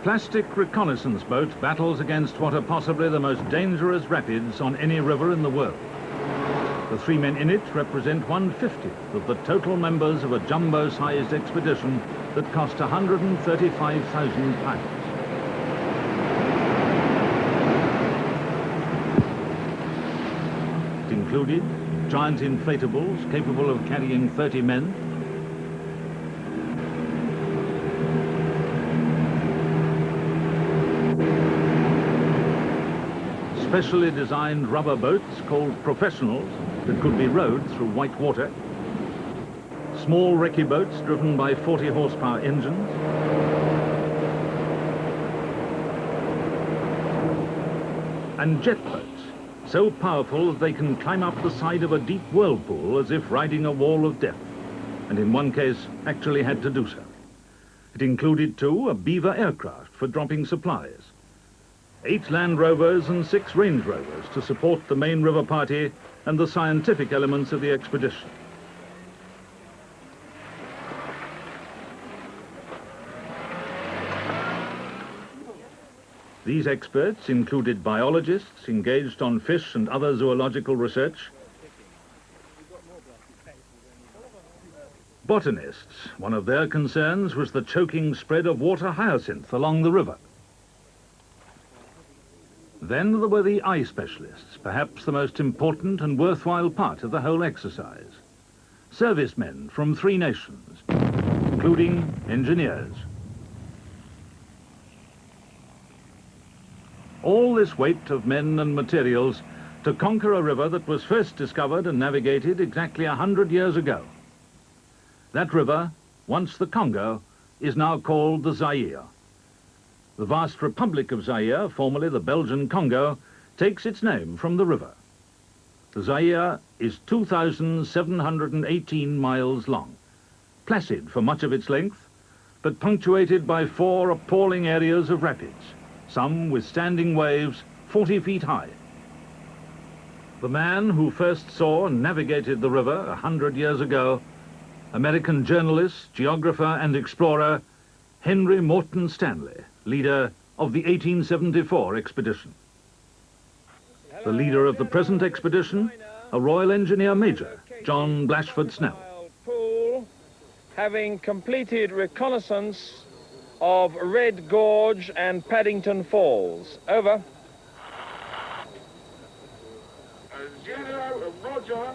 plastic reconnaissance boat battles against what are possibly the most dangerous rapids on any river in the world. The 3 men in it represent 1/50th of the total members of a jumbo-sized expedition that cost £135,000. It included giant inflatables capable of carrying 30 men, specially designed rubber boats called professionals that could be rowed through white water, small recce boats driven by 40 horsepower engines, and jet boats so powerful that they can climb up the side of a deep whirlpool as if riding a wall of death, and in one case actually had to do so. It included too a beaver aircraft for dropping supplies, 8 Land Rovers and 6 Range Rovers to support the main river party and the scientific elements of the expedition. These experts included biologists engaged on fish and other zoological research, botanists. One of their concerns was the choking spread of water hyacinth along the river. Then there were the eye specialists, perhaps the most important and worthwhile part of the whole exercise. Servicemen from 3 nations, including engineers. All this weight of men and materials to conquer a river that was first discovered and navigated exactly 100 years ago. That river, once the Congo, is now called the Zaire. The vast Republic of Zaire, formerly the Belgian Congo, takes its name from the river. The Zaire is 2,718 miles long, placid for much of its length, but punctuated by 4 appalling areas of rapids, some with standing waves 40 feet high. The man who first saw and navigated the river 100 years ago, American journalist, geographer and explorer Henry Morton Stanley, leader of the 1874 expedition. The leader of the present expedition, a Royal Engineer Major, John Blashford Snell. Having completed reconnaissance of Red Gorge and Paddington Falls. Over. Zero, Roger.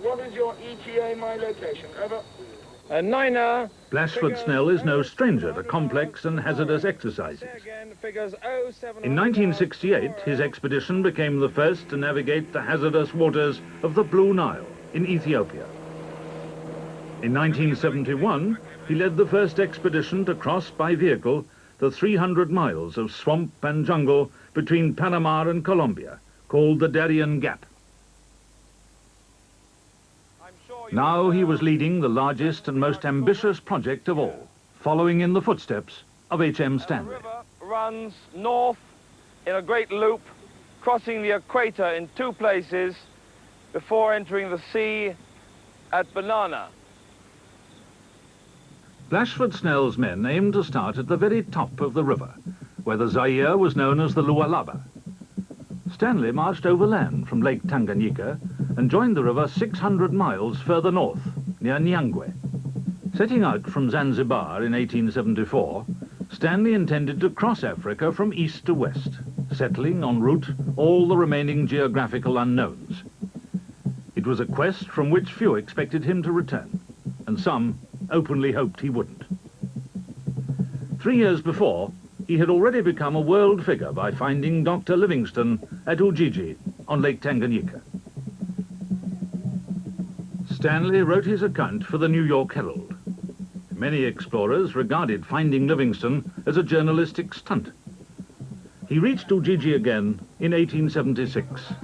What is your ETA, my location? Over. Niner. Blashford Snell is no stranger to complex and hazardous exercises. In 1968, his expedition became the first to navigate the hazardous waters of the Blue Nile in Ethiopia. In 1971, he led the first expedition to cross by vehicle the 300 miles of swamp and jungle between Panama and Colombia, called the Darien Gap. Now he was leading the largest and most ambitious project of all, following in the footsteps of H.M. Stanley. The river runs north in a great loop, crossing the equator in 2 places before entering the sea at Banana. Blashford Snell's men aimed to start at the very top of the river, where the Zaire was known as the Lualaba. Stanley marched overland from Lake Tanganyika and joined the river 600 miles further north, near Nyangwe. Setting out from Zanzibar in 1874, Stanley intended to cross Africa from east to west, settling en route all the remaining geographical unknowns. It was a quest from which few expected him to return, and some openly hoped he wouldn't. 3 years before, he had already become a world figure by finding Dr. Livingstone at Ujiji on Lake Tanganyika. Stanley wrote his account for the New York Herald. Many explorers regarded finding Livingstone as a journalistic stunt. He reached Ujiji again in 1876.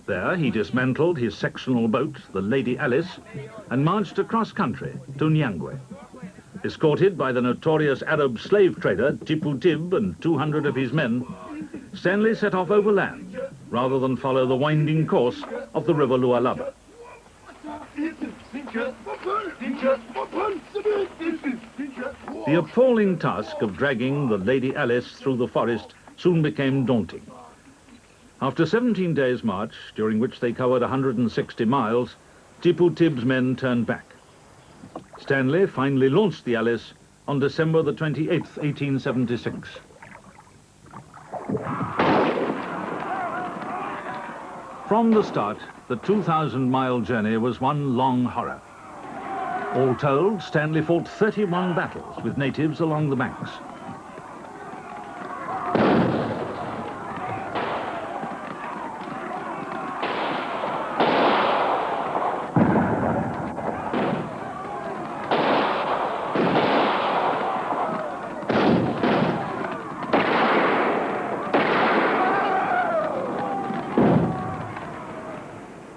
There he dismantled his sectional boat, the Lady Alice, and marched across country to Nyangwe. Escorted by the notorious Arab slave trader Tipu Tib and 200 of his men, Stanley set off overland rather than follow the winding course of the river Lualaba. The appalling task of dragging the Lady Alice through the forest soon became daunting. After 17 days' march, during which they covered 160 miles, Tipu Tib's men turned back. Stanley finally launched the Alice on December the 28th, 1876. From the start, the 2,000-mile journey was one long horror. All told, Stanley fought 31 battles with natives along the banks.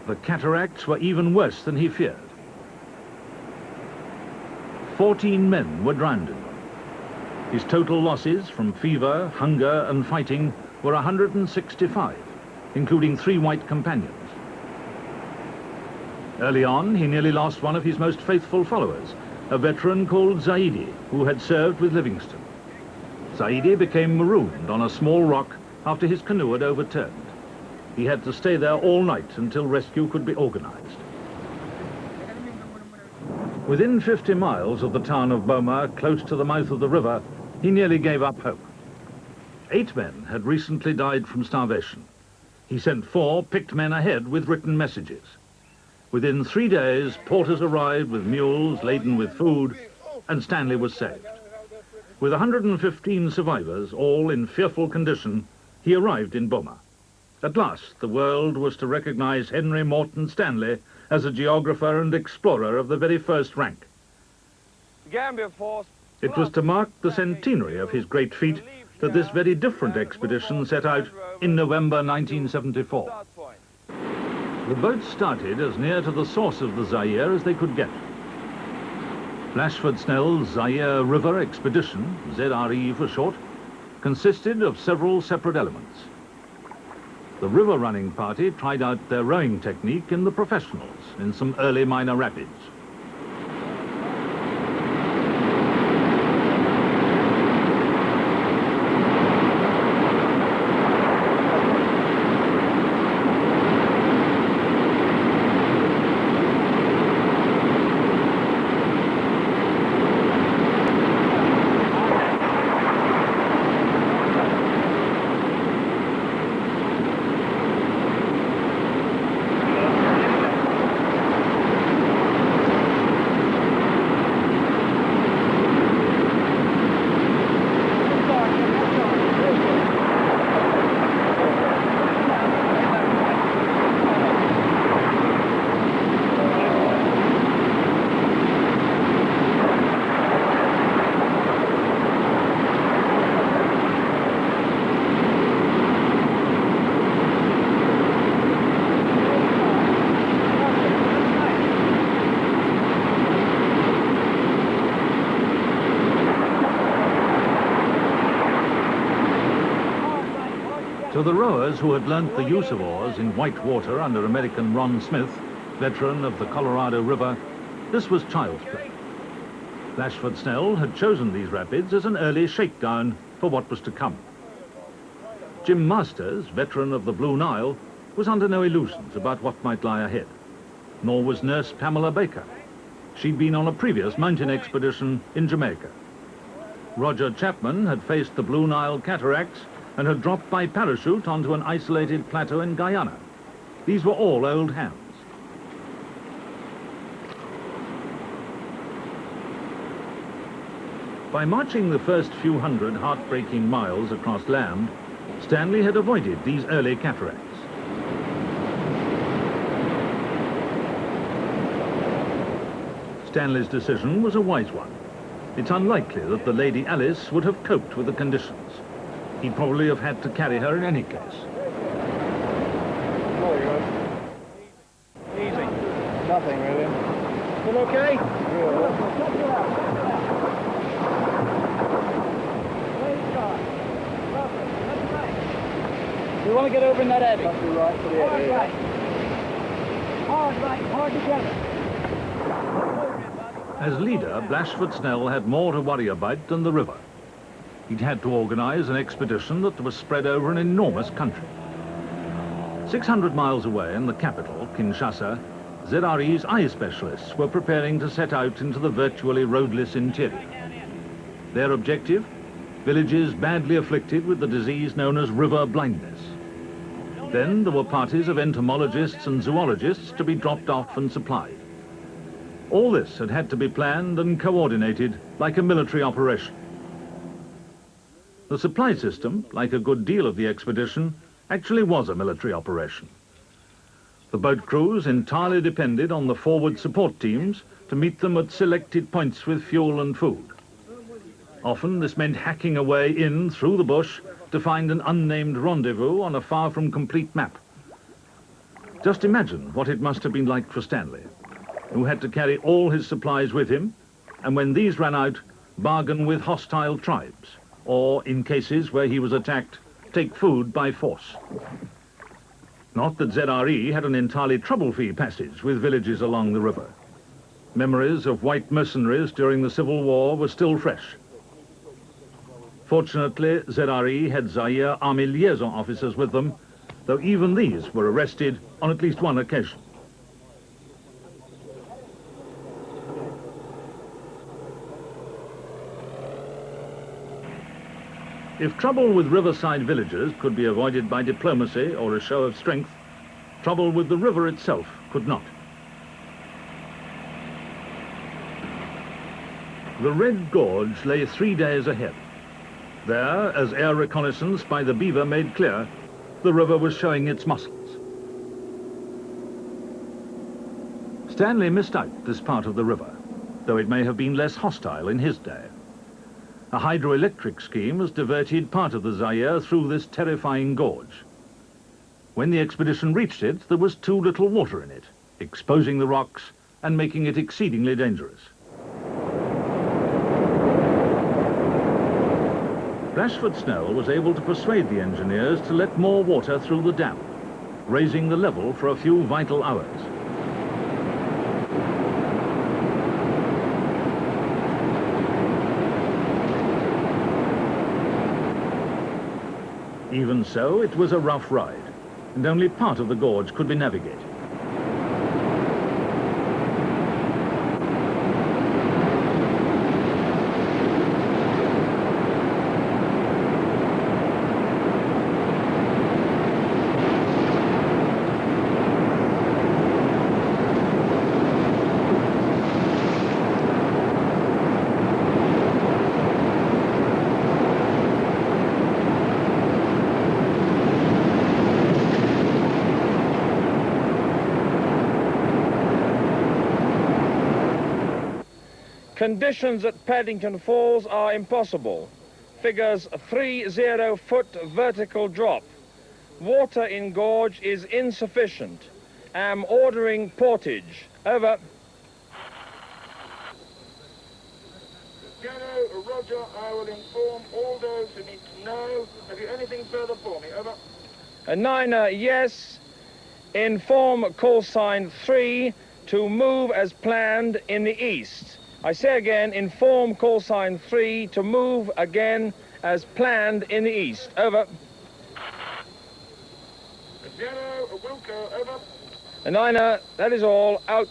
The cataracts were even worse than he feared. 14 men were drowned in them. His total losses from fever, hunger and fighting were 165, including 3 white companions. Early on, he nearly lost one of his most faithful followers, a veteran called Zaire, who had served with Livingstone. Zaire became marooned on a small rock after his canoe had overturned. He had to stay there all night until rescue could be organized. Within 50 miles of the town of Boma, close to the mouth of the river, he nearly gave up hope. 8 men had recently died from starvation. He sent 4 picked men ahead with written messages. Within 3 days, porters arrived with mules laden with food, and Stanley was saved. With 115 survivors, all in fearful condition, he arrived in Boma. At last, the world was to recognize Henry Morton Stanley as a geographer and explorer of the very first rank. It was to mark the centenary of his great feat that this very different expedition set out in November 1974. The boats started as near to the source of the Zaire as they could get. Blashford Snell's Zaire River Expedition, ZRE for short, consisted of several separate elements. The river running party tried out their rowing technique in the professionals in some early minor rapids. To the rowers who had learnt the use of oars in white water under American Ron Smith, veteran of the Colorado River, this was child's play. Blashford Snell had chosen these rapids as an early shakedown for what was to come. Jim Masters, veteran of the Blue Nile, was under no illusions about what might lie ahead. Nor was nurse Pamela Baker. She'd been on a previous mountain expedition in Jamaica. Roger Chapman had faced the Blue Nile cataracts and had dropped by parachute onto an isolated plateau in Guyana. These were all old hands. By marching the first few hundred heartbreaking miles across land, Stanley had avoided these early cataracts. Stanley's decision was a wise one. It's unlikely that the Lady Alice would have coped with the conditions. He'd probably have had to carry her in any case. Easy. Nothing really. Feel okay? We want to get over in that eddy. That's right for the eddy. Hard right, hard together. As leader, Blashford Snell had more to worry about than the river. He'd had to organise an expedition that was spread over an enormous country. 600 miles away in the capital, Kinshasa, Zaire's eye specialists were preparing to set out into the virtually roadless interior. Their objective? Villages badly afflicted with the disease known as river blindness. Then there were parties of entomologists and zoologists to be dropped off and supplied. All this had to be planned and coordinated like a military operation. The supply system, like a good deal of the expedition, actually was a military operation. The boat crews entirely depended on the forward support teams to meet them at selected points with fuel and food. Often this meant hacking a way in through the bush to find an unnamed rendezvous on a far from complete map. Just imagine what it must have been like for Stanley, who had to carry all his supplies with him, and when these ran out, bargain with hostile tribes, or, in cases where he was attacked, take food by force. Not that Zaire had an entirely trouble-free passage with villages along the river. Memories of white mercenaries during the Civil War were still fresh. Fortunately, Zaire had Zaire Army liaison officers with them, though even these were arrested on at least one occasion. If trouble with riverside villages could be avoided by diplomacy or a show of strength, trouble with the river itself could not. The Red Gorge lay 3 days ahead. There, as air reconnaissance by the Beaver made clear, the river was showing its muscles. Stanley missed out this part of the river, though it may have been less hostile in his day. A hydroelectric scheme has diverted part of the Zaire through this terrifying gorge. When the expedition reached it, there was too little water in it, exposing the rocks and making it exceedingly dangerous. Blashford Snell was able to persuade the engineers to let more water through the dam, raising the level for a few vital hours. Even so, it was a rough ride, and only part of the gorge could be navigated. Conditions at Paddington Falls are impossible. Figures 30-foot vertical drop. Water in gorge is insufficient. Am ordering portage. Over. Piano, Roger, I will inform all those who need to know. Have you anything further for me? Over. Niner, yes. Inform call sign 3 to move as planned in the east. I say again, inform call sign 3 to move again as planned in the east. Over. Piano, Wilco, over. Niner, that is all. Out.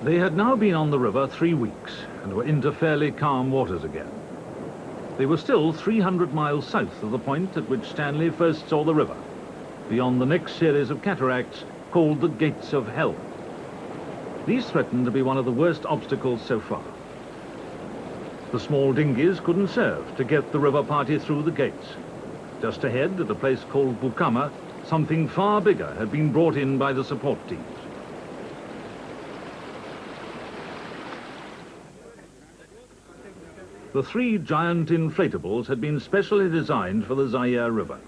They had now been on the river 3 weeks and were into fairly calm waters again. They were still 300 miles south of the point at which Stanley first saw the river, beyond the next series of cataracts called the Gates of Hell. These threatened to be one of the worst obstacles so far. The small dinghies couldn't serve to get the river party through the gates. Just ahead, at a place called Bukama, something far bigger had been brought in by the support teams. The 3 giant inflatables had been specially designed for the Zaire River.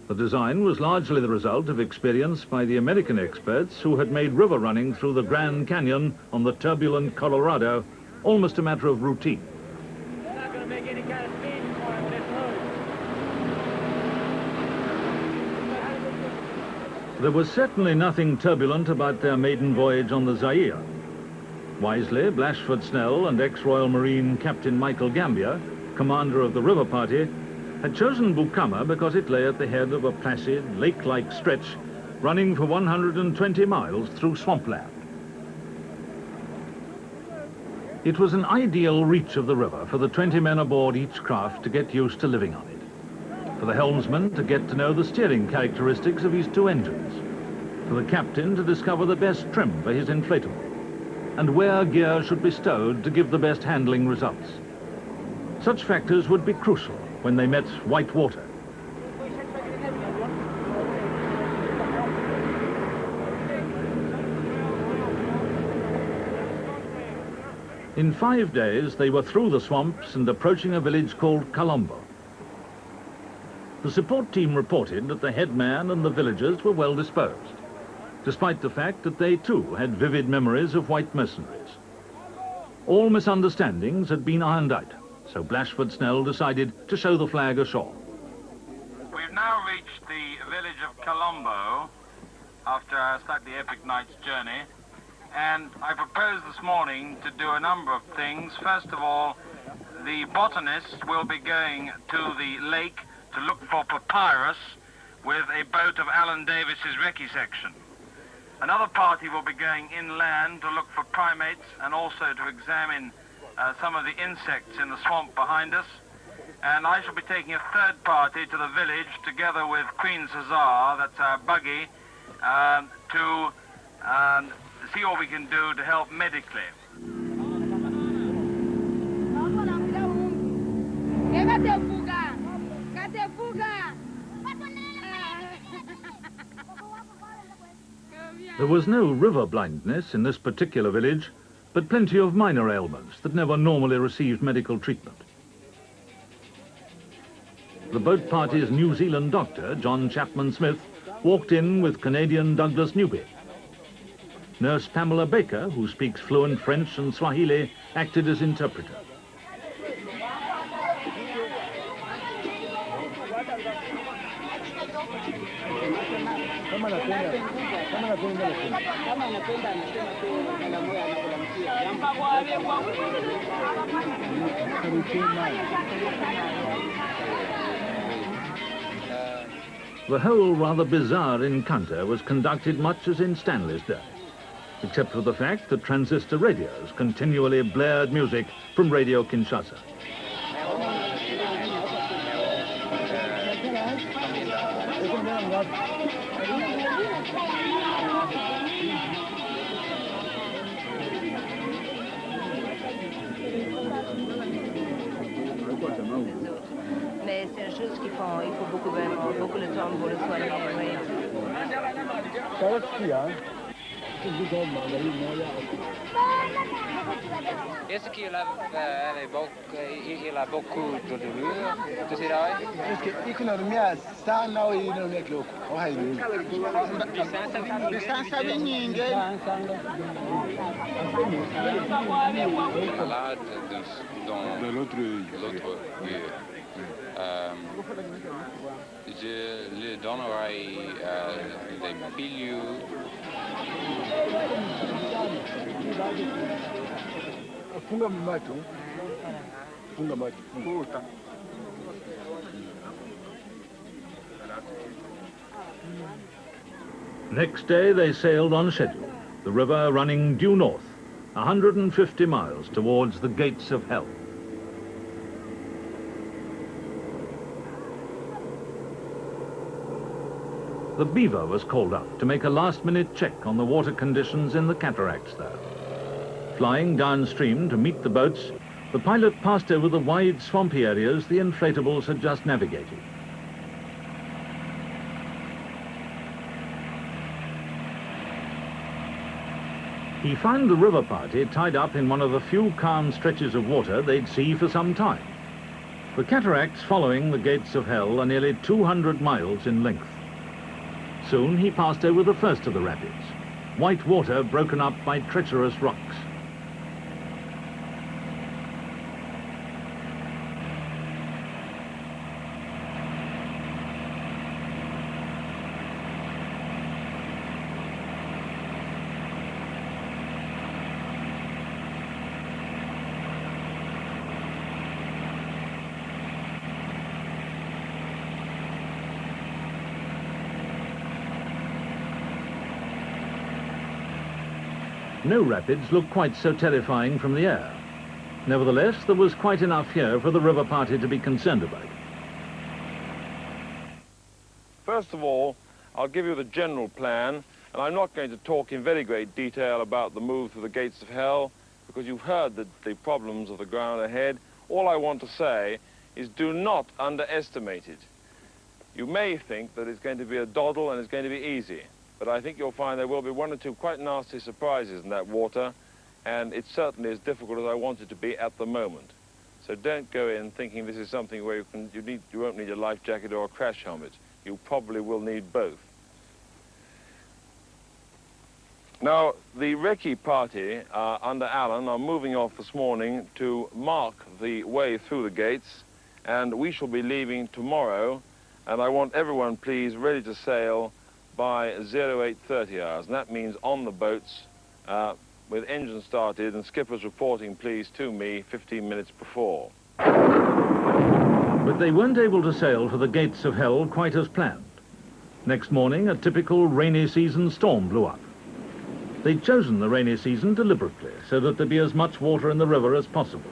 The design was largely the result of experience by the American experts who had made river running through the Grand Canyon on the turbulent Colorado almost a matter of routine. They're not going to make any kind of speed for it, let's move. There was certainly nothing turbulent about their maiden voyage on the Zaire. Wisely, Blashford Snell and ex-Royal Marine Captain Michael Gambier, commander of the river party, had chosen Bukama because it lay at the head of a placid, lake-like stretch running for 120 miles through swampland. It was an ideal reach of the river for the 20 men aboard each craft to get used to living on it, for the helmsman to get to know the steering characteristics of his 2 engines, for the captain to discover the best trim for his inflatable, and where gear should be stowed to give the best handling results. Such factors would be crucial when they met white water. In 5 days, they were through the swamps and approaching a village called Colombo. The support team reported that the headman and the villagers were well disposed, despite the fact that they too had vivid memories of white mercenaries. All misunderstandings had been ironed out, so Blashford Snell decided to show the flag ashore. We've now reached the village of Colombo after a slightly epic night's journey, and I propose this morning to do a number of things. First of all, the botanists will be going to the lake to look for papyrus with a boat of Alan Davis's recce section. Another party will be going inland to look for primates and also to examine some of the insects in the swamp behind us. And I shall be taking a third party to the village together with Queen Cesar, that's our buggy, to see what we can do to help medically. There was no river blindness in this particular village, but plenty of minor ailments that never normally received medical treatment. The boat party's New Zealand doctor, John Chapman Smith, walked in with Canadian Douglas Newby. Nurse Pamela Baker, who speaks fluent French and Swahili, acted as interpreter. The whole rather bizarre encounter was conducted much as in Stanley's day, except for the fact that transistor radios continually blared music from Radio Kinshasa. Mais c'est une chose qu'il faut beaucoup de temps pour le soigner. Est-ce qu'il a beaucoup de douleur, de ces oreilles? Malade dans l'autre œil. Je lui donnerai des pilules. Next day they sailed on schedule, the river running due north, 150 miles towards the gates of hell. The Beaver was called up to make a last-minute check on the water conditions in the cataracts there. Flying downstream to meet the boats, the pilot passed over the wide swampy areas the inflatables had just navigated. He found the river party tied up in one of the few calm stretches of water they'd see for some time. The cataracts following the gates of hell are nearly 200 miles in length. Soon he passed over the first of the rapids, white water broken up by treacherous rocks. No rapids look quite so terrifying from the air. Nevertheless, there was quite enough here for the river party to be concerned about. First of all, I'll give you the general plan, and I'm not going to talk in very great detail about the move through the gates of hell, because you've heard the problems of the ground ahead. All I want to say is do not underestimate it. You may think that it's going to be a doddle and it's going to be easy, but I think you'll find there will be one or two quite nasty surprises in that water, and it's certainly as difficult as I want it to be at the moment. So don't go in thinking this is something where you won't need a life jacket or a crash helmet. You probably will need both. Now, the recce party under Alan are moving off this morning to mark the way through the gates, and we shall be leaving tomorrow, and I want everyone, please, ready to sail by 0830 hours, and that means on the boats with engines started and skippers reporting, please, to me 15 minutes before. But they weren't able to sail for the gates of hell quite as planned. Next morning, a typical rainy season storm blew up. They'd chosen the rainy season deliberately so that there'd be as much water in the river as possible.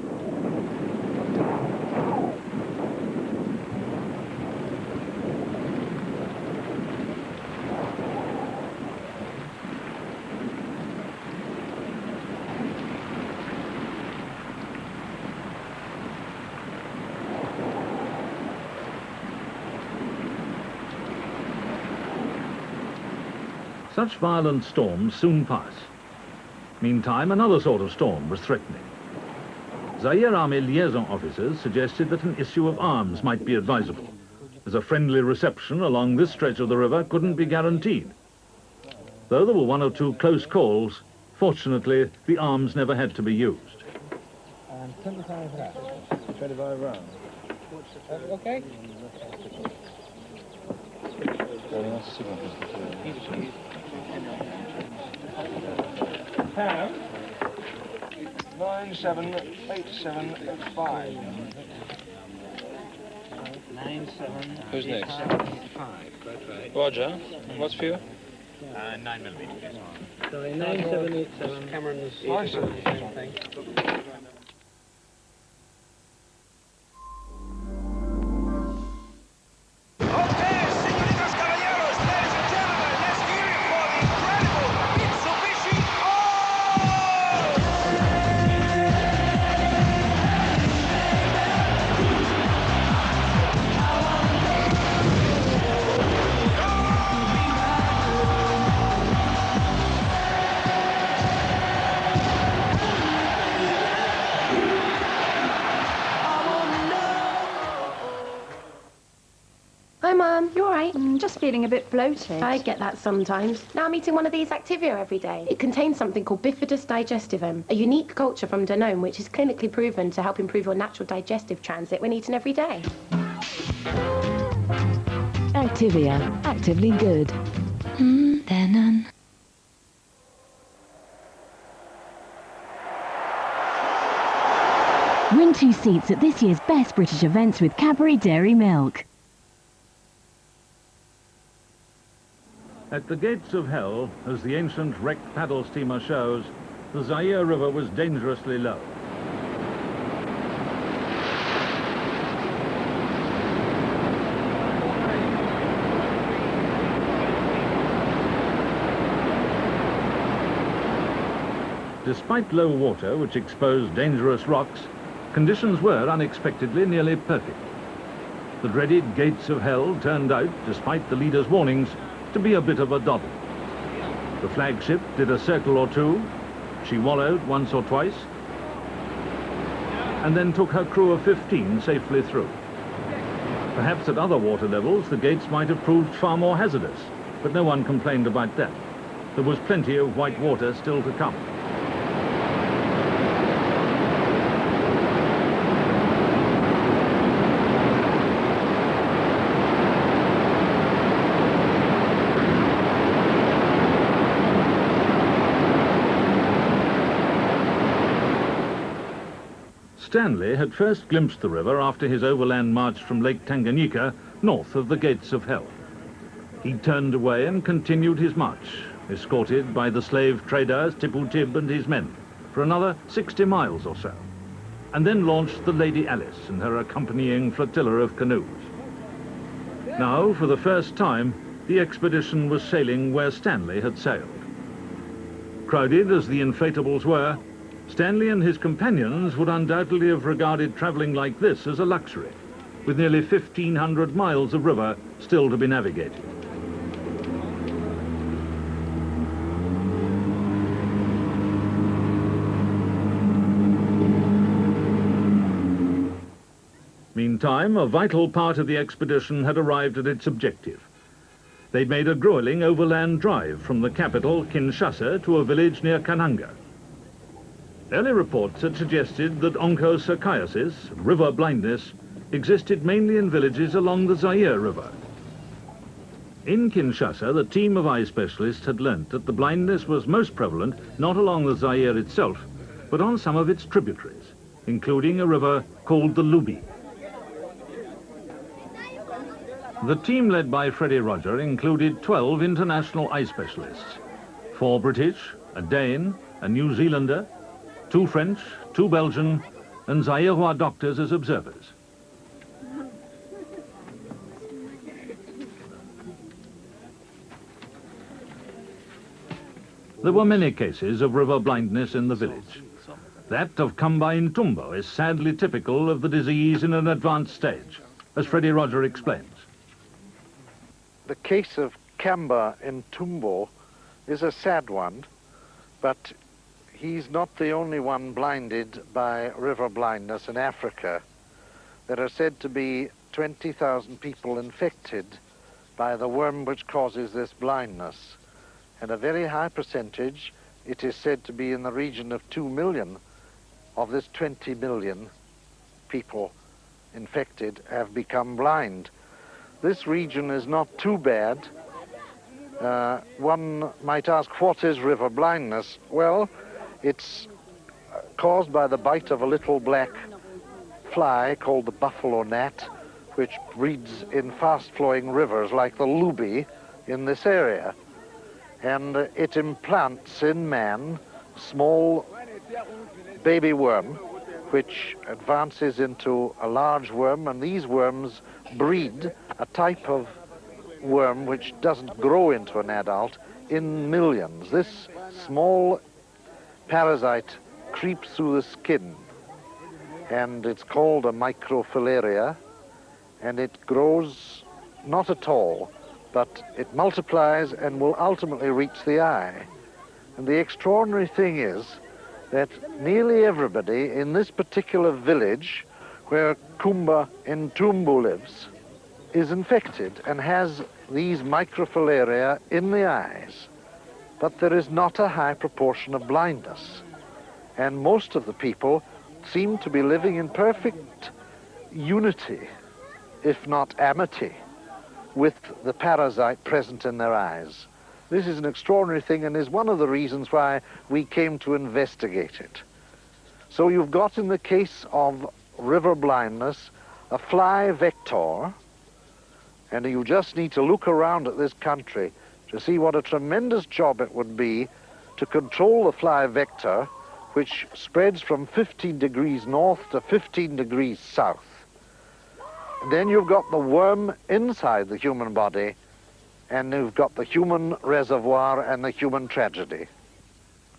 Such violent storms soon pass. Meantime, another sort of storm was threatening. Zaire Army liaison officers suggested that an issue of arms might be advisable, as a friendly reception along this stretch of the river couldn't be guaranteed. Though there were one or two close calls, fortunately, the arms never had to be used. 25 rounds. Okay. Ham 978785. 978785. Who's next? That's right. Roger. What's for you? 9mm. Sorry, 9787. Cameron's same thing. Hi, Mum. You all right? Just feeling a bit bloated. I get that sometimes. Now I'm eating one of these Activia every day. It contains something called bifidus digestivum, a unique culture from Danone which is clinically proven to help improve your natural digestive transit when eaten every day. Activia. Actively good. They're none. Win 2 seats at this year's Best British Events with Cadbury Dairy Milk. At the gates of hell, as the ancient wrecked paddle steamer shows, the Zaire River was dangerously low. Despite low water, which exposed dangerous rocks, conditions were unexpectedly nearly perfect. The dreaded gates of hell turned out, despite the leader's warnings, to be a bit of a doddle. The flagship did a circle or two, she wallowed once or twice, and then took her crew of 15 safely through. Perhaps at other water levels the gates might have proved far more hazardous, but no one complained about that. There was plenty of white water still to come. Stanley had first glimpsed the river after his overland march from Lake Tanganyika north of the gates of hell. He turned away and continued his march, escorted by the slave trader Timbuktu and his men for another 60 miles or so, and then launched the Lady Alice and her accompanying flotilla of canoes. Now, for the first time, the expedition was sailing where Stanley had sailed. Crowded as the inflatables were, Stanley and his companions would undoubtedly have regarded travelling like this as a luxury, with nearly 1,500 miles of river still to be navigated. Meantime, a vital part of the expedition had arrived at its objective. They'd made a grueling overland drive from the capital, Kinshasa, to a village near Kananga. Early reports had suggested that onchocerciasis, river blindness, existed mainly in villages along the Zaire River. In Kinshasa, the team of eye specialists had learnt that the blindness was most prevalent not along the Zaire itself, but on some of its tributaries, including a river called the Lubi. The team led by Freddie Roger included 12 international eye specialists, 4 British, a Dane, a New Zealander, 2 French, 2 Belgian, and Zaireois doctors as observers. There were many cases of river blindness in the village. That of Kamba in Tumbo is sadly typical of the disease in an advanced stage, as Freddie Roger explains. The case of Kamba in Tumbo is a sad one, but he's not the only one blinded by river blindness in Africa. There are said to be 20,000 people infected by the worm which causes this blindness, and a very high percentage, it is said to be in the region of 2 million of this 20 million people infected have become blind. This region is not too bad. One might ask, what is river blindness? Well, it's caused by the bite of a little black fly called the buffalo gnat, which breeds in fast-flowing rivers like the Lubi in this area. And it implants in man small baby worm, which advances into a large worm, and these worms breed a type of worm which doesn't grow into an adult in millions. This small parasite creeps through the skin, and it's called a microfilaria, and it grows not at all, but it multiplies and will ultimately reach the eye. And the extraordinary thing is that nearly everybody in this particular village where Kumba in Tumbu lives is infected and has these microfilaria in the eyes. But there is not a high proportion of blindness. And most of the people seem to be living in perfect unity, if not amity, with the parasite present in their eyes. This is an extraordinary thing and is one of the reasons why we came to investigate it. So you've got, in the case of river blindness, a fly vector, and you just need to look around at this country to see what a tremendous job it would be to control the fly vector, which spreads from 15 degrees north to 15 degrees south. Then you've got the worm inside the human body, and you've got the human reservoir and the human tragedy.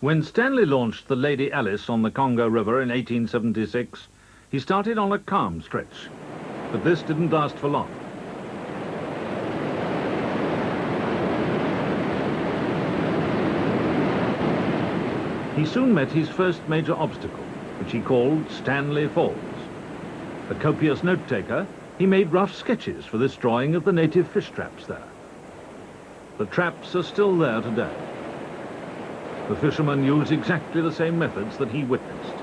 When Stanley launched the Lady Alice on the Congo River in 1876, he started on a calm stretch, but this didn't last for long. He soon met his first major obstacle, which he called Stanley Falls. A copious note-taker, he made rough sketches for this drawing of the native fish traps there. The traps are still there today. The fishermen use exactly the same methods that he witnessed.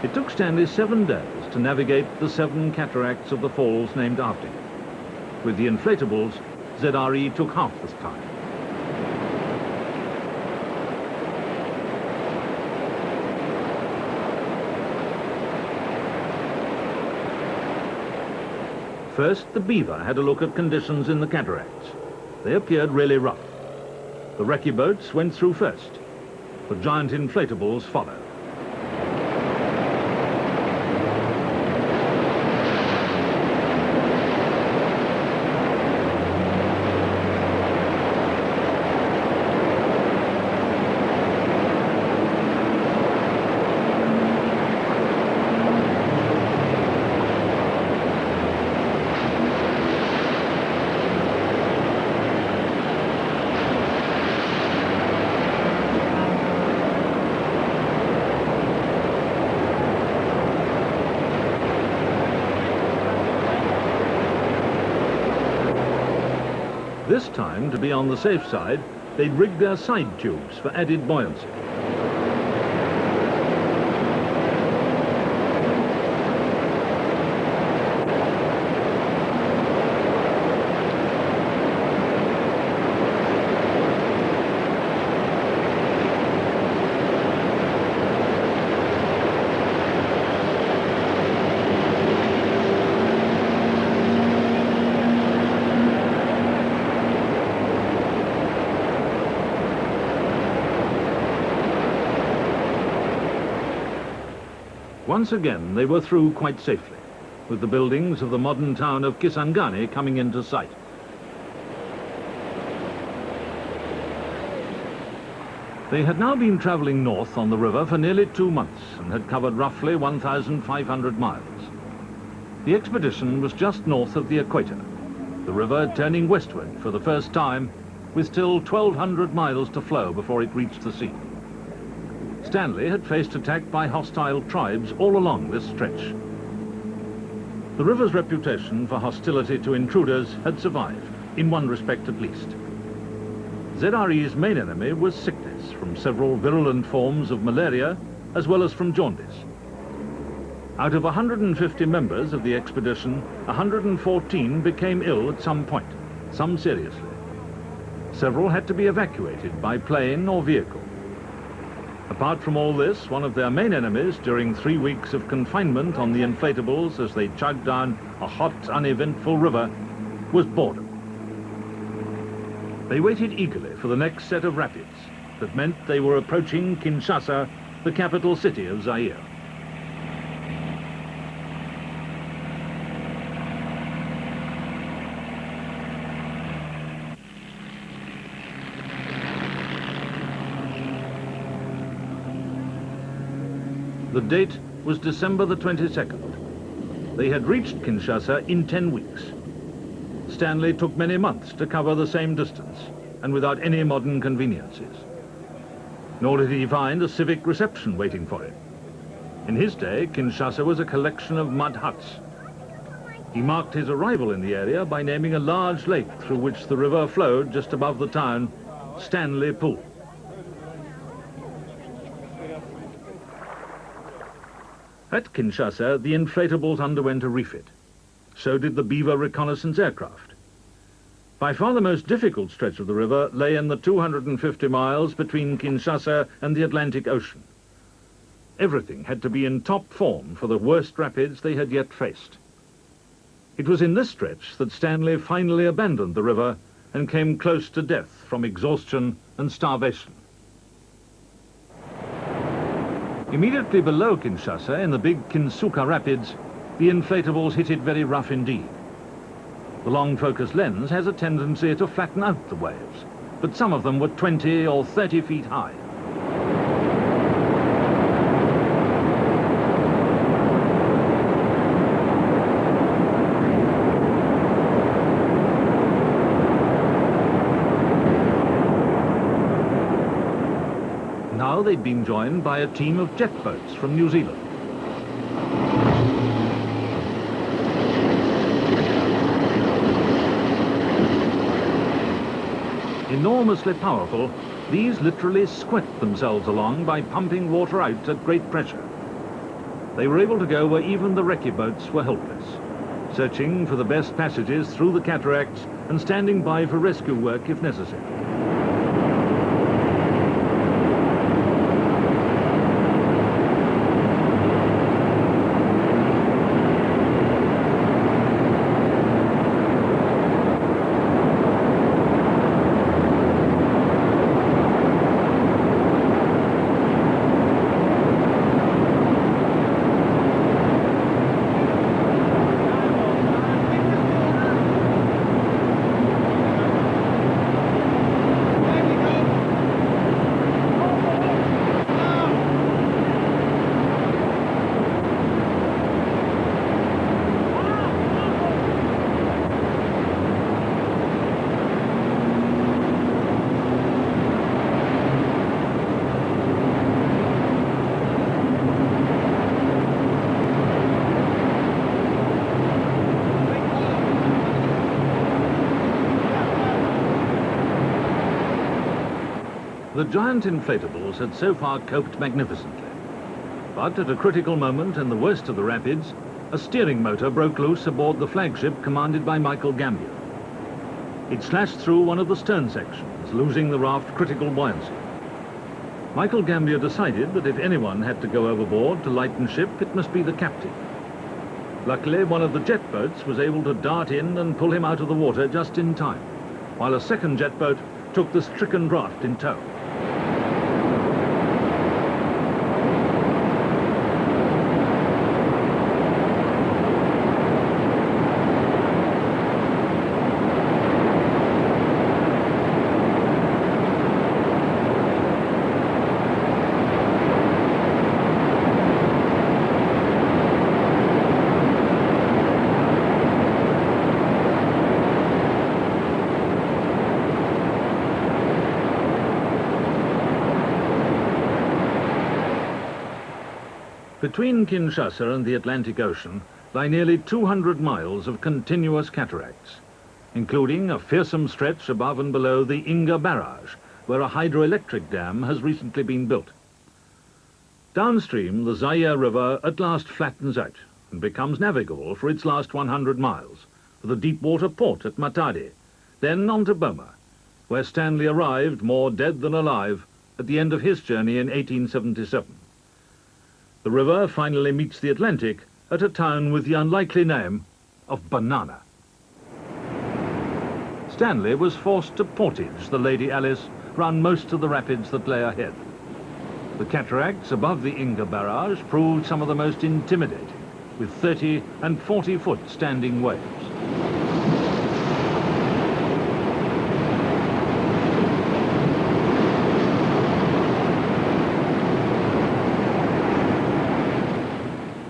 It took Stanley 7 days to navigate the 7 cataracts of the falls named after him. With the inflatables, ZRE took half this time. First, the Beaver had a look at conditions in the cataracts. They appeared really rough. The recce boats went through first. The giant inflatables followed. This time, to be on the safe side, they'd rigged their side tubes for added buoyancy. Once again, they were through quite safely, with the buildings of the modern town of Kisangani coming into sight. They had now been travelling north on the river for nearly 2 months and had covered roughly 1,500 miles. The expedition was just north of the equator, the river turning westward for the first time, with still 1,200 miles to flow before it reached the sea. Stanley had faced attack by hostile tribes all along this stretch. The river's reputation for hostility to intruders had survived, in one respect at least. ZRE's main enemy was sickness from several virulent forms of malaria, as well as from jaundice. Out of 150 members of the expedition, 114 became ill at some point, some seriously. Several had to be evacuated by plane or vehicle. Apart from all this, one of their main enemies during 3 weeks of confinement on the inflatables as they chugged down a hot, uneventful river was boredom. They waited eagerly for the next set of rapids that meant they were approaching Kinshasa, the capital city of Zaire. The date was December the 22nd. They had reached Kinshasa in 10 weeks. Stanley took many months to cover the same distance, and without any modern conveniences. Nor did he find a civic reception waiting for him. In his day, Kinshasa was a collection of mud huts. He marked his arrival in the area by naming a large lake through which the river flowed just above the town, Stanley Pool. At Kinshasa, the inflatables underwent a refit. So did the Beaver reconnaissance aircraft. By far the most difficult stretch of the river lay in the 250 miles between Kinshasa and the Atlantic Ocean. Everything had to be in top form for the worst rapids they had yet faced. It was in this stretch that Stanley finally abandoned the river and came close to death from exhaustion and starvation. Immediately below Kinshasa, in the big Kinsuka Rapids, the inflatables hit it very rough indeed. The long focus lens has a tendency to flatten out the waves, but some of them were 20 or 30 feet high. Now they'd been joined by a team of jet boats from New Zealand. Enormously powerful, these literally swept themselves along by pumping water out at great pressure. They were able to go where even the recce boats were helpless, searching for the best passages through the cataracts and standing by for rescue work if necessary. The giant inflatables had so far coped magnificently. But at a critical moment in the worst of the rapids, a steering motor broke loose aboard the flagship commanded by Michael Gambier. It slashed through one of the stern sections, losing the raft critical buoyancy. Michael Gambier decided that if anyone had to go overboard to lighten ship, it must be the captain. Luckily, one of the jet boats was able to dart in and pull him out of the water just in time, while a second jet boat took the stricken raft in tow. Between Kinshasa and the Atlantic Ocean lie nearly 200 miles of continuous cataracts, including a fearsome stretch above and below the Inga Barrage, where a hydroelectric dam has recently been built. Downstream, the Zaire River at last flattens out and becomes navigable for its last 100 miles, with a deep-water port at Matadi, then on to Boma, where Stanley arrived more dead than alive at the end of his journey in 1877. The river finally meets the Atlantic at a town with the unlikely name of Banana. Stanley was forced to portage the Lady Alice round most of the rapids that lay ahead. The cataracts above the Inga Barrage proved some of the most intimidating, with 30 and 40-foot standing waves.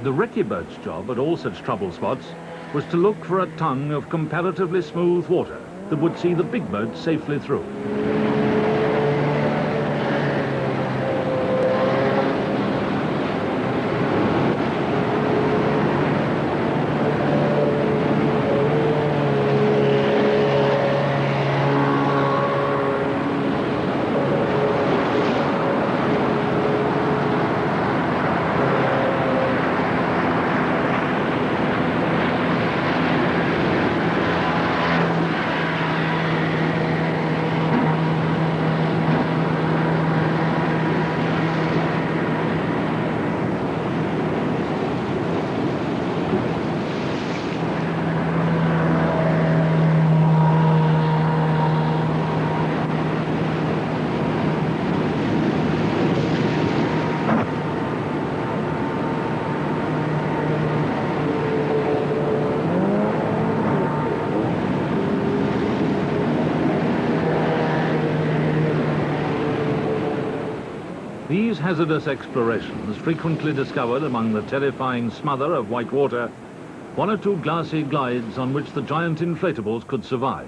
The recce boat's job at all such trouble spots was to look for a tongue of comparatively smooth water that would see the big boat safely through. These hazardous explorations frequently discovered among the terrifying smother of white water one or two glassy glides on which the giant inflatables could survive.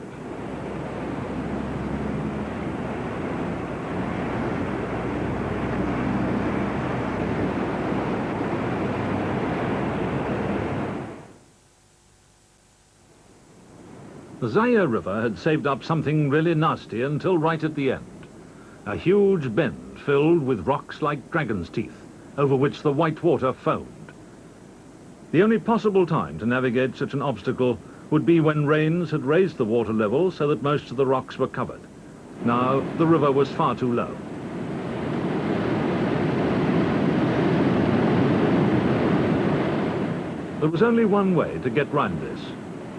The Zaire River had saved up something really nasty until right at the end. A huge bend filled with rocks like dragon's teeth, over which the white water foamed. The only possible time to navigate such an obstacle would be when rains had raised the water level so that most of the rocks were covered. Now, the river was far too low. There was only one way to get round this,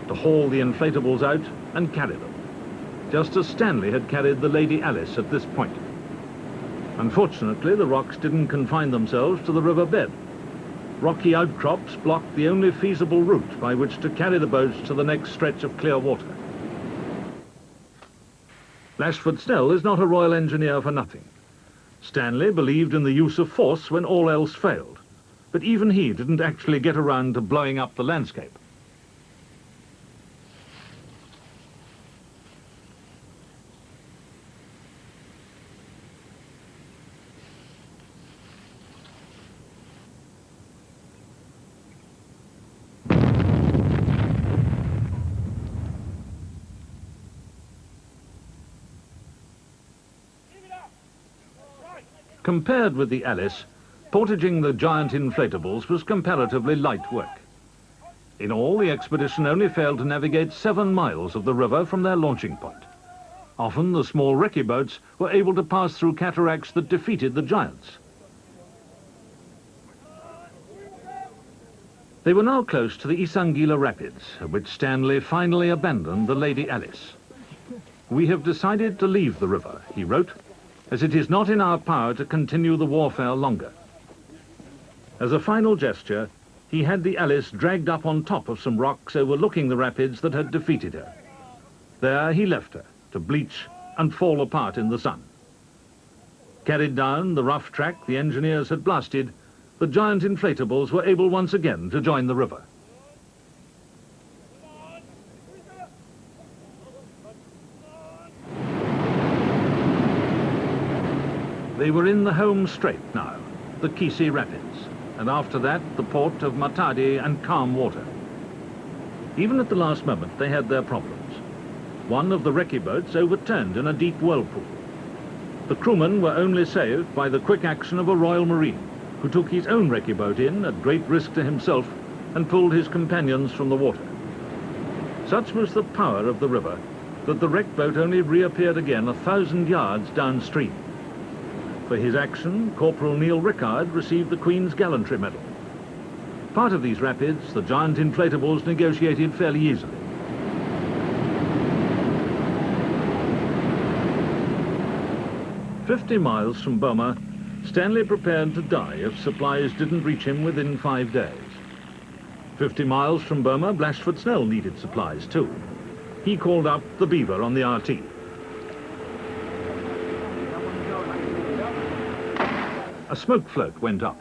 to haul the inflatables out and carry them, just as Stanley had carried the Lady Alice at this point. Unfortunately, the rocks didn't confine themselves to the river bed. Rocky outcrops blocked the only feasible route by which to carry the boats to the next stretch of clear water. Lashford Snell is not a Royal Engineer for nothing. Stanley believed in the use of force when all else failed, but even he didn't actually get around to blowing up the landscape. Compared with the Alice, portaging the giant inflatables was comparatively light work. In all, the expedition only failed to navigate 7 miles of the river from their launching point. Often, the small recce boats were able to pass through cataracts that defeated the giants. They were now close to the Isangila Rapids, at which Stanley finally abandoned the Lady Alice. "We have decided to leave the river," he wrote, "as it is not in our power to continue the warfare longer." As a final gesture, he had the Alice dragged up on top of some rocks overlooking the rapids that had defeated her. There he left her, to bleach and fall apart in the sun. Carried down the rough track the engineers had blasted, the giant inflatables were able once again to join the river. They were in the home strait now, the Kisi Rapids, and after that the port of Matadi and calm water. Even at the last moment they had their problems. One of the recce boats overturned in a deep whirlpool. The crewmen were only saved by the quick action of a Royal Marine, who took his own recce boat in at great risk to himself and pulled his companions from the water. Such was the power of the river that the wrecked boat only reappeared again 1,000 yards downstream. For his action, Corporal Neil Rickard received the Queen's Gallantry Medal. Part of these rapids, the giant inflatables negotiated fairly easily. "50 miles from Boma, Stanley prepared to die if supplies didn't reach him within 5 days. 50 miles from Boma, Blashford Snell needed supplies too. He called up the Beaver on the RT. A smoke float went up.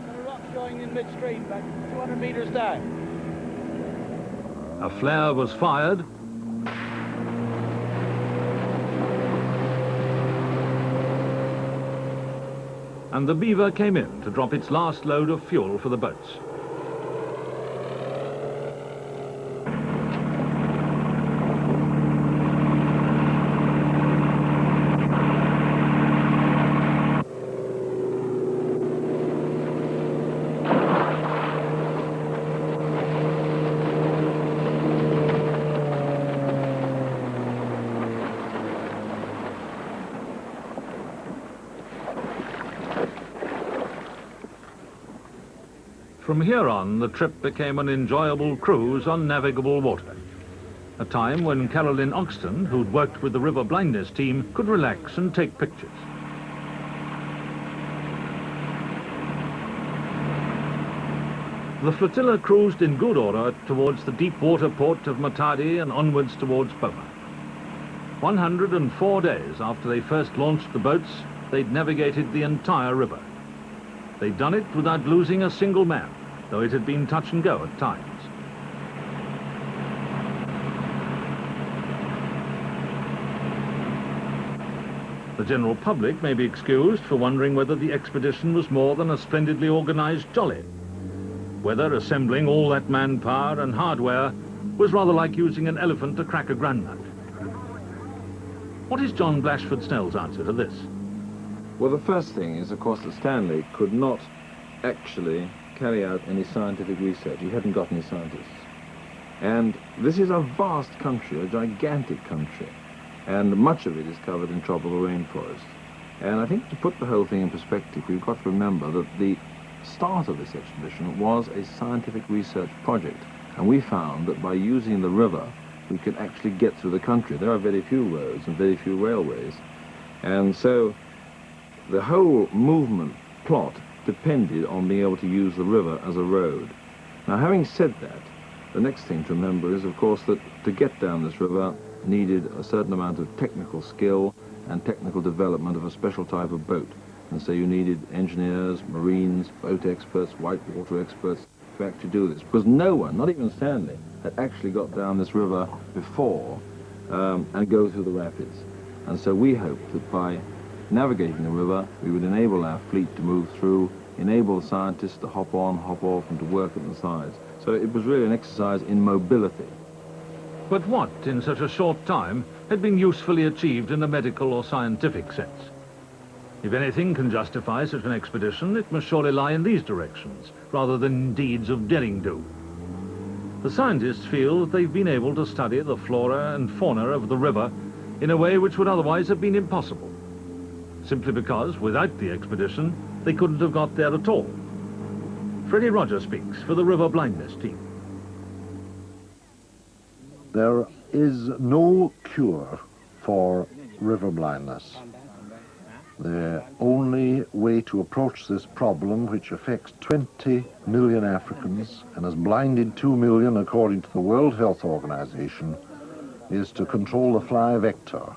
A rock showing in midstream, about 200 meters down. A flare was fired. And the Beaver came in to drop its last load of fuel for the boats. From here on, the trip became an enjoyable cruise on navigable water, a time when Caroline Oxton, who'd worked with the river blindness team, could relax and take pictures. The flotilla cruised in good order towards the deep water port of Matadi and onwards towards Boma. 104 days after they first launched the boats, they'd navigated the entire river. They'd done it without losing a single man, though it had been touch and go at times. The general public may be excused for wondering whether the expedition was more than a splendidly organized jolly, whether assembling all that manpower and hardware was rather like using an elephant to crack a groundnut. What is John Blashford Snell's answer to this? Well, the first thing is, of course, that Stanley could not actually carry out any scientific research. He hadn't got any scientists. And this is a vast country, a gigantic country, and much of it is covered in tropical rainforest. And I think to put the whole thing in perspective, we've got to remember that the start of this expedition was a scientific research project. And we found that by using the river, we could actually get through the country. There are very few roads and very few railways. And so the whole movement plot depended on being able to use the river as a road. Now, having said that, the next thing to remember is, of course, that to get down this river needed a certain amount of technical skill and technical development of a special type of boat. And so you needed engineers, marines, boat experts, whitewater experts to actually do this. Because no one, not even Stanley, had actually got down this river before and go through the rapids. And so we hoped that by navigating the river, we would enable our fleet to move through, enable scientists to hop on, hop off, and to work at the sides. So it was really an exercise in mobility. But what, in such a short time, had been usefully achieved in a medical or scientific sense? If anything can justify such an expedition, it must surely lie in these directions, rather than deeds of derring-do. The scientists feel that they've been able to study the flora and fauna of the river in a way which would otherwise have been impossible, simply because, without the expedition, they couldn't have got there at all. Freddie Rogers speaks for the river blindness team. There is no cure for river blindness. The only way to approach this problem, which affects 20 million Africans and has blinded 2 million according to the World Health Organization, is to control the fly vector.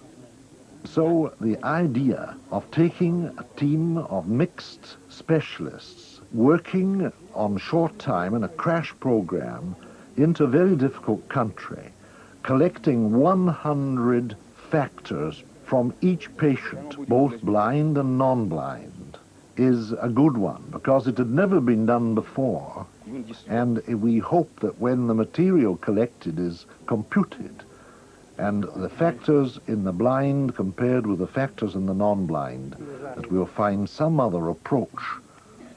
So the idea of taking a team of mixed specialists working on short time in a crash program into a very difficult country, collecting 100 factors from each patient, both blind and non-blind, is a good one, because it had never been done before, and we hope that when the material collected is computed, and the factors in the blind compared with the factors in the non-blind, that we'll find some other approach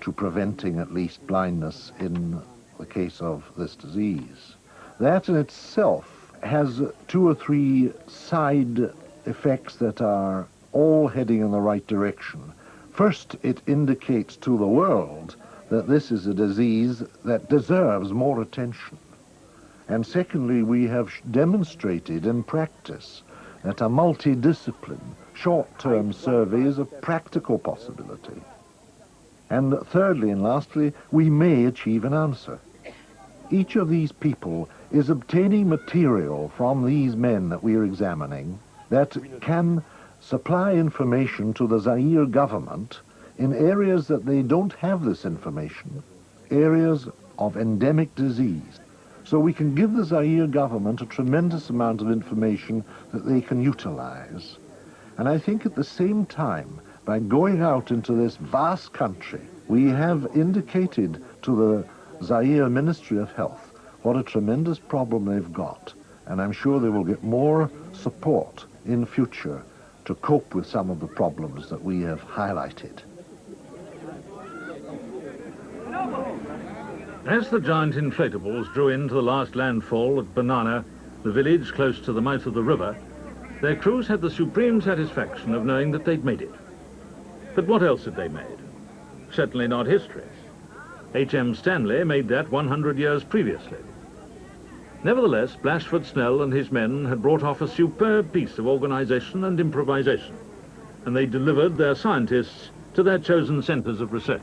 to preventing at least blindness in the case of this disease. That in itself has 2 or 3 side effects that are all heading in the right direction. First, it indicates to the world that this is a disease that deserves more attention. And secondly, we have demonstrated in practice that a multidiscipline, short-term survey is a practical possibility. And thirdly and lastly, we may achieve an answer. Each of these people is obtaining material from these men that we are examining that can supply information to the Zaire government in areas that they don't have this information, areas of endemic disease. So we can give the Zaire government a tremendous amount of information that they can utilize. And I think at the same time, by going out into this vast country, we have indicated to the Zaire Ministry of Health what a tremendous problem they've got. And I'm sure they will get more support in future to cope with some of the problems that we have highlighted. As the giant inflatables drew into the last landfall at Banana, the village close to the mouth of the river, their crews had the supreme satisfaction of knowing that they'd made it. But what else had they made? Certainly not history. H.M. Stanley made that 100 years previously. Nevertheless, Blashford Snell and his men had brought off a superb piece of organization and improvisation, and they delivered their scientists to their chosen centers of research.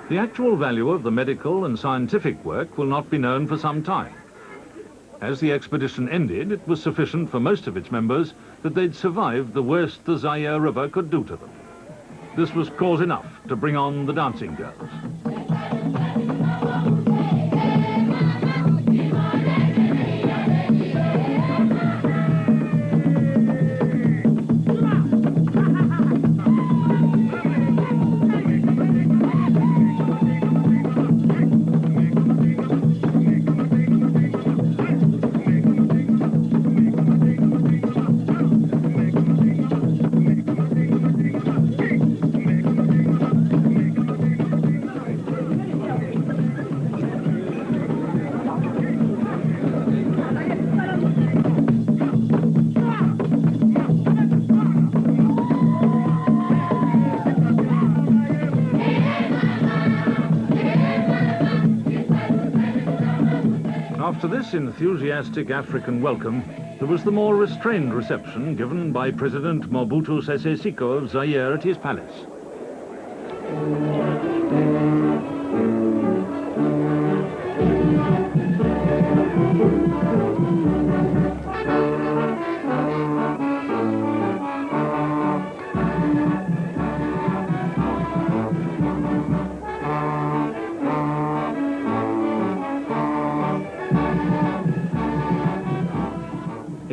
The actual value of the medical and scientific work will not be known for some time. As the expedition ended, it was sufficient for most of its members that they'd survived the worst the Zaire River could do to them. This was cause enough to bring on the dancing girls. After this enthusiastic African welcome, there was the more restrained reception given by President Mobutu Sese Seko of Zaire at his palace.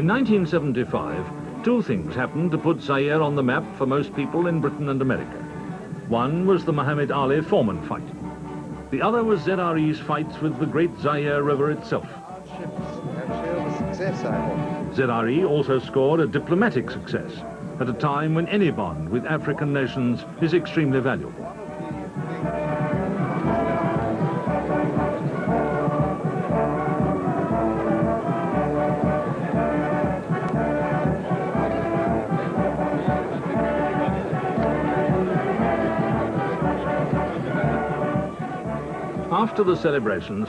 In 1975, two things happened to put Zaire on the map for most people in Britain and America. One was the Muhammad Ali Foreman fight. The other was Zaire's fights with the great Zaire River itself. Zaire also scored a diplomatic success at a time when any bond with African nations is extremely valuable. After the celebrations,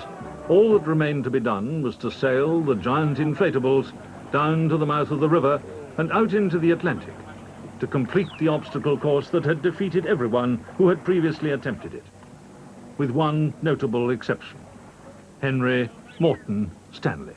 all that remained to be done was to sail the giant inflatables down to the mouth of the river and out into the Atlantic to complete the obstacle course that had defeated everyone who had previously attempted it, with one notable exception: Henry Morton Stanley.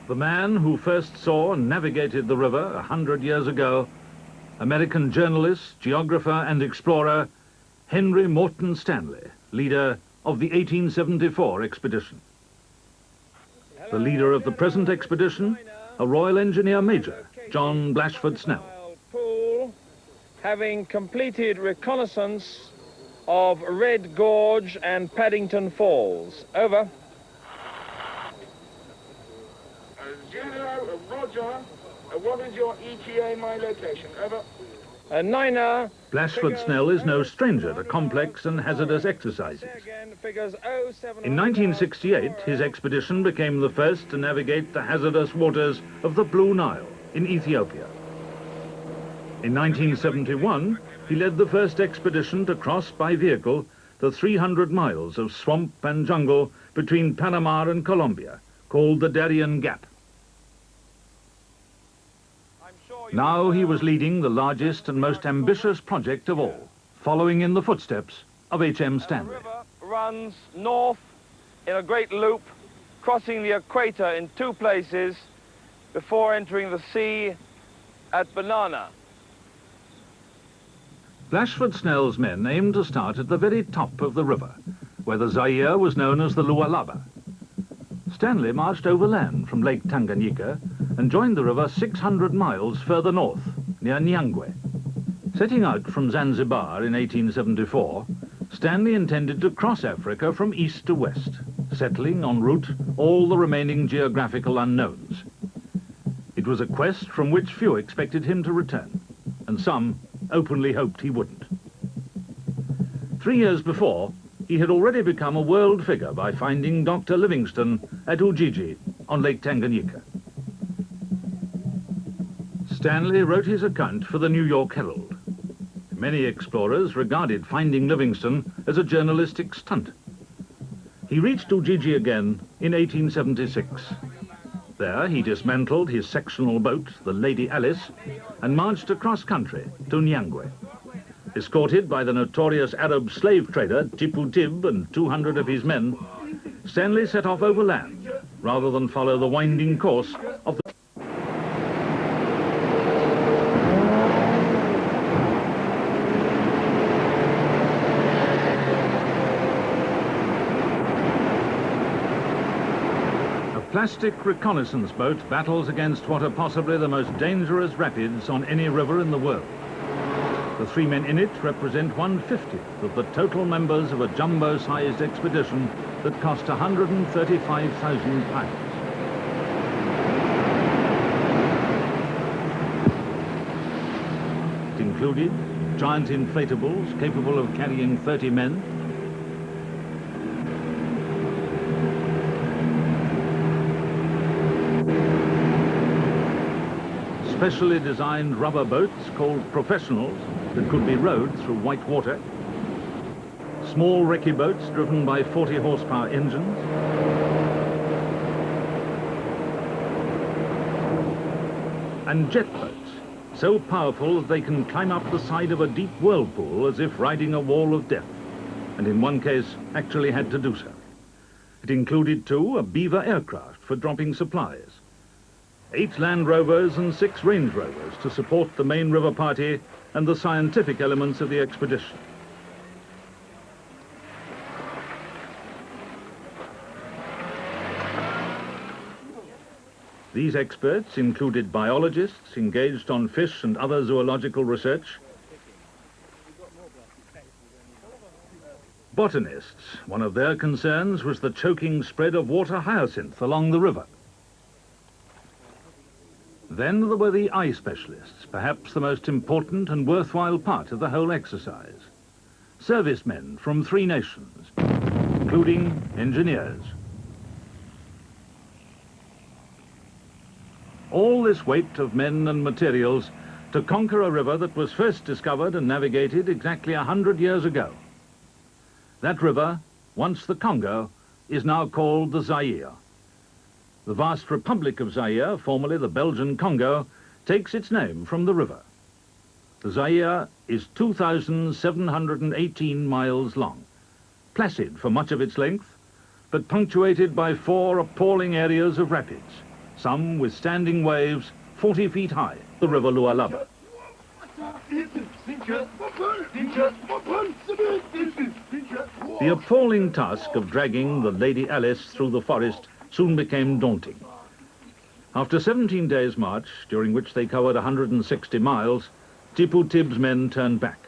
The man who first saw and navigated the river 100 years ago, American journalist, geographer and explorer, Henry Morton Stanley, leader of the 1874 expedition. The leader of the present expedition, a Royal Engineer Major, John Blashford Snell. Pool, having completed reconnaissance of Red Gorge and Paddington Falls. Over. Zero, Roger. What is your ETA, my location? Over. Niner. Blashford Snell is no stranger to complex and hazardous exercises. In 1968, his expedition became the first to navigate the hazardous waters of the Blue Nile in Ethiopia. In 1971, he led the first expedition to cross by vehicle the 300 miles of swamp and jungle between Panama and Colombia, called the Darien Gap. Now he was leading the largest and most ambitious project of all, following in the footsteps of H.M. Stanley. The river runs north in a great loop, crossing the equator in two places before entering the sea at Banana. Blashford Snell's men aimed to start at the very top of the river, where the Zaire was known as the Lualaba. Stanley marched overland from Lake Tanganyika and joined the river 600 miles further north, near Nyangwe. Setting out from Zanzibar in 1874, Stanley intended to cross Africa from east to west, settling en route all the remaining geographical unknowns. It was a quest from which few expected him to return, and some openly hoped he wouldn't. 3 years before, he had already become a world figure by finding Dr. Livingstone at Ujiji on Lake Tanganyika. Stanley wrote his account for the New York Herald. Many explorers regarded finding Livingstone as a journalistic stunt. He reached Ujiji again in 1876. There he dismantled his sectional boat, the Lady Alice, and marched across country to Nyangwe. Escorted by the notorious Arab slave trader Tipu Tib and 200 of his men, Stanley set off overland rather than follow the winding course of the... A plastic reconnaissance boat battles against what are possibly the most dangerous rapids on any river in the world. The 3 men in it represent 1/50th of the total members of a jumbo-sized expedition that cost £135,000. It included giant inflatables capable of carrying 30 men, specially designed rubber boats called professionals that could be rowed through white water, small recce boats driven by 40 horsepower engines, and jet boats, so powerful that they can climb up the side of a deep whirlpool as if riding a wall of death, and in one case actually had to do so. It included, too, a Beaver aircraft for dropping supplies, 8 Land Rovers and 6 Range Rovers to support the main river party and the scientific elements of the expedition. These experts included biologists engaged on fish and other zoological research, botanists. One of their concerns was the choking spread of water hyacinth along the river. Then there were the eye specialists, perhaps the most important and worthwhile part of the whole exercise. Servicemen from 3 nations, including engineers. All this weight of men and materials to conquer a river that was first discovered and navigated exactly 100 years ago. That river, once the Congo, is now called the Zaire. The vast Republic of Zaire, formerly the Belgian Congo, takes its name from the river. The Zaire is 2,718 miles long, placid for much of its length, but punctuated by 4 appalling areas of rapids, some with standing waves 40 feet high, the river Lualaba. The appalling task of dragging the Lady Alice through the forest soon became daunting. After 17 days' march, during which they covered 160 miles, Tipu Tib's men turned back.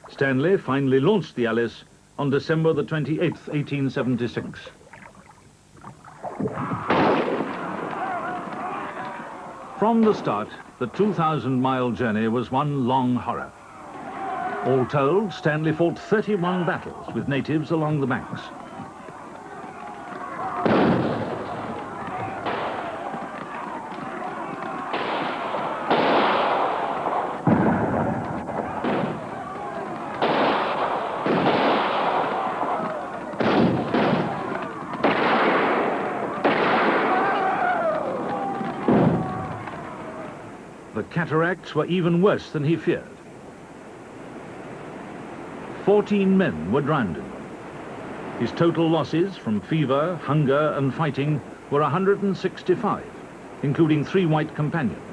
Stanley finally launched the Alice on December the 28th, 1876. From the start, the 2,000-mile journey was one long horror. All told, Stanley fought 31 battles with natives along the banks. The cataracts were even worse than he feared. 14 men were drowned in them. His total losses from fever, hunger and fighting were 165, including 3 white companions.